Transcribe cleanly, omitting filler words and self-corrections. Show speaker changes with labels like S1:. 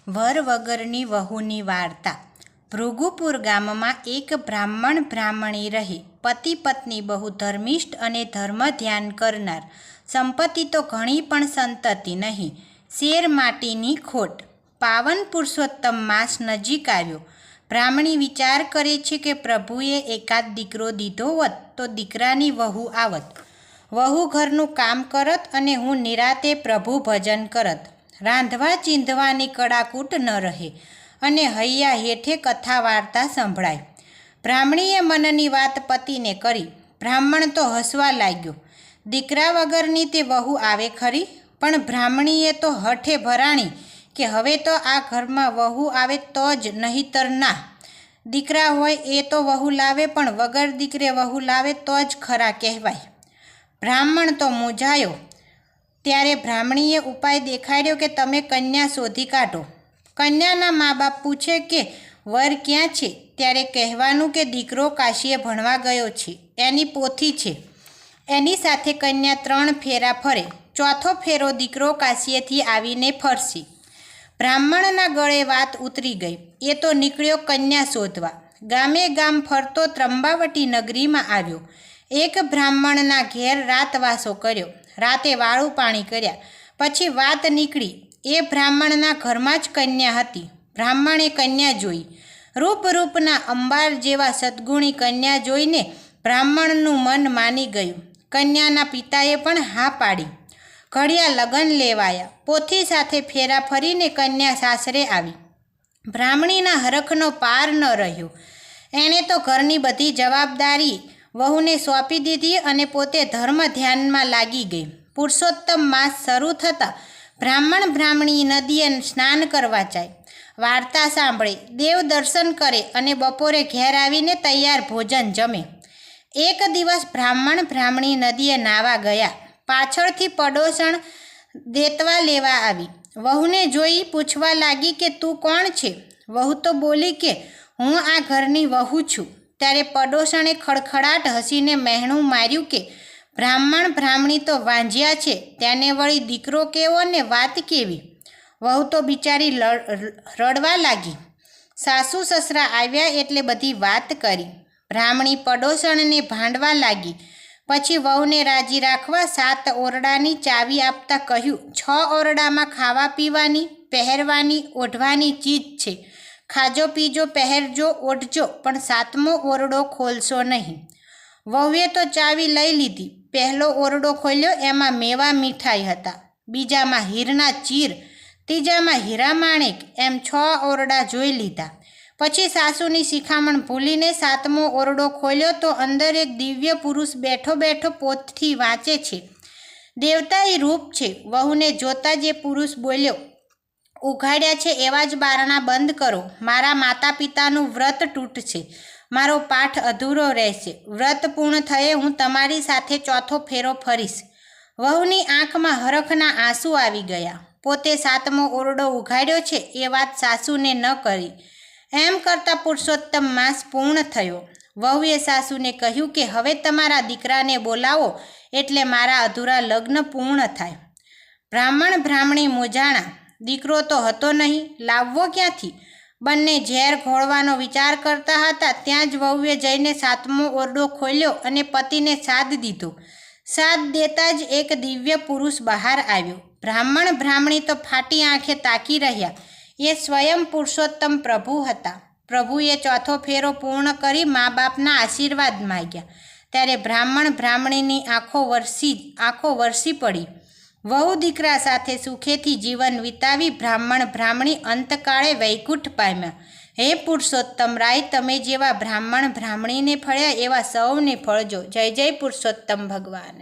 S1: વર વગરની વહુની વાર્તા। ભૃગુપુર ગામમાં એક બ્રાહ્મણ બ્રાહ્મણી રહે। પતિ પત્ની બહુ ધર્મિષ્ઠ અને ધર્મ ધ્યાન કરનાર। સંપત્તિ તો ઘણી પણ સંતતિ નહીં, શેર માટીની ખોટ। પાવન પુરુષોત્તમ માસ નજીક આવ્યો। બ્રાહ્મણી વિચાર કરે છે કે પ્રભુએ એકાદ દીકરો દીધો હોત તો દીકરાની વહુ આવત। વહુ ઘરનું કામ કરત અને હું નિરાતે પ્રભુ ભજન કરત। રાંધવા ચીંધવાની કડાકૂટ ન રહે અને હૈયા હેઠે કથા વાર્તા સંભળાય। બ્રાહ્મણીએ મનની વાત પતિને કરી। બ્રાહ્મણ તો હસવા લાગ્યો। દીકરા વગરની તે વહુ આવે ખરી? પણ બ્રાહ્મણીએ તો હઠે ભરાણી કે હવે તો આ ઘરમાં વહુ આવે તો જ, નહીતર ના। દીકરા હોય એ તો વહુ લાવે, પણ વગર દીકરે વહુ લાવે તો જ ખરા કહેવાય। બ્રાહ્મણ તો મૂંઝાયો। ત્યારે બ્રાહ્મણીએ ઉપાય દેખાડ્યો કે તમે કન્યા શોધી કાઢો। કન્યાના મા બાપ પૂછે કે વર ક્યાં છે? ત્યારે કહેવાનું કે દીકરો કાશીએ ભણવા ગયો છે, એની પોથી છે, એની સાથે કન્યા 3 ફેરા ફરે, ચોથો ફેરો દીકરો કાશીએથી આવીને ફરશે। બ્રાહ્મણના ગળે વાત ઉતરી ગઈ। એ તો નીકળ્યો કન્યા શોધવા। ગામે ગામ ફરતો ત્રંબાવટી નગરીમાં આવ્યો। એક બ્રાહ્મણના ઘેર રાતવાસો કર્યો। રાતે વાળું પાણી કર્યા પછી વાત નીકળી એ બ્રાહ્મણના ઘરમાં જ કન્યા હતી। બ્રાહ્મણે કન્યા જોઈ। રૂપના અંબાર જેવા સદગુણી કન્યા જોઈને બ્રાહ્મણનું મન માની ગયું। કન્યાના પિતાએ પણ હા પાડી। ઘડિયા લગ્ન લેવાયા। પોથી સાથે ફેરા ફરીને કન્યા સાસરે આવી। બ્રાહ્મણીના હરખનો પાર ન રહ્યો। એણે તો ઘરની બધી જવાબદારી વહુને સોંપી દીધી અને પોતે ધર્મ ધ્યાનમાં લાગી ગઈ। પુરુષોત્તમ માસ શરૂ થતાં બ્રાહ્મણ બ્રાહ્મણી નદીએ સ્નાન કરવા જાય, વાર્તા સાંભળે, દેવ દર્શન કરે અને બપોરે ઘેર આવીને તૈયાર ભોજન જમે। એક દિવસ બ્રાહ્મણ બ્રાહ્મણી નદીએ નાહવા ગયા। પાછળથી પડોશણ દેતવા લેવા આવી। વહુને જોઈ પૂછવા લાગી કે તું કોણ છે? વહુ તો બોલી કે હું આ ઘરની વહુ છું। ત્યારે પડોશણે ખડખડાટ હસીને મહેણું માર્યું કે બ્રાહ્મણ બ્રાહ્મણી તો વાંઝ્યા છે, તેને વળી દીકરો કેવો ને વાત કેવી? વહુ તો બિચારી રડવા લાગી। સાસુ સસરા આવ્યા એટલે બધી વાત કરી। બ્રાહ્મણી પડોશણને ભાંડવા લાગી। પછી વહુને રાજી રાખવા 7 ઓરડાની ચાવી આપતા કહ્યું, 6 ઓરડામાં ખાવા પીવાની, પહેરવાની, ઓઢવાની ચીજ છે। ખાજો પીજો, પહેરજો, ઓઢજો, પણ 7મો ઓરડો ખોલશો નહીં। વહુએ તો ચાવી લઈ લીધી। પહેલો ઓરડો ખોલ્યો, એમાં મેવા મીઠાઈ હતા, બીજામાં હીરના ચીર, ત્રીજામાં હીરા માણેક, એમ 6 ઓરડા જોઈ લીધા। પછી સાસુની શિખામણ ભૂલીને 7મો ઓરડો ખોલ્યો તો અંદર એક દિવ્ય પુરુષ બેઠો બેઠો પોથથી વાંચે છે। દેવતાઈ રૂપ છે। વહુને જોતાં જ એ પુરુષ બોલ્યો, ઉઘાડ્યા છે એવા જ બારણા બંધ કરો, મારા માતા પિતાનું વ્રત તૂટશે, મારો પાઠ અધૂરો રહેશે। વ્રત પૂર્ણ થયે હું તમારી સાથે ચોથો ફેરો ફરીશ। વહુની આંખમાં હરખના આંસુ આવી ગયા। પોતે 7મો ઓરડો ઉઘાડ્યો છે એ વાત સાસુને ન કરી। એમ કરતાં પુરુષોત્તમ માસ પૂર્ણ થયો। વહુએ સાસુને કહ્યું કે હવે તમારા દીકરાને બોલાવો એટલે મારા અધૂરા લગ્ન પૂર્ણ થાય। બ્રાહ્મણ બ્રાહ્મણી મૂંઝાણા। દીકરો તો હતો નહીં, લાવવો ક્યાંથી? બંને ઝેર ઘોળવાનો વિચાર કરતા હતા ત્યાં જ વહુએ જઈને 7મો ઓરડો ખોલ્યો અને પતિને સાદ દીધો। સાદ દેતા જ એક દિવ્ય પુરુષ બહાર આવ્યો। બ્રાહ્મણ બ્રાહ્મણી તો ફાટી આંખે તાકી રહ્યા। એ સ્વયં પુરુષોત્તમ પ્રભુ હતા। પ્રભુએ ચોથો ફેરો પૂર્ણ કરી મા બાપના આશીર્વાદ માગ્યા। ત્યારે બ્રાહ્મણ બ્રાહ્મણીની આંખો વરસી પડી। વહુ દીકરા સાથે સુખેથી જીવન વિતાવી બ્રાહ્મણ બ્રાહ્મણી અંતકાળે વૈકુંઠ પામ્યા। હે પુરુષોત્તમ રાય, તમે જેવા બ્રાહ્મણ બ્રાહ્મણીને ફળ્યા એવા સૌને ફળજો। જય જય પુરુષોત્તમ ભગવાન।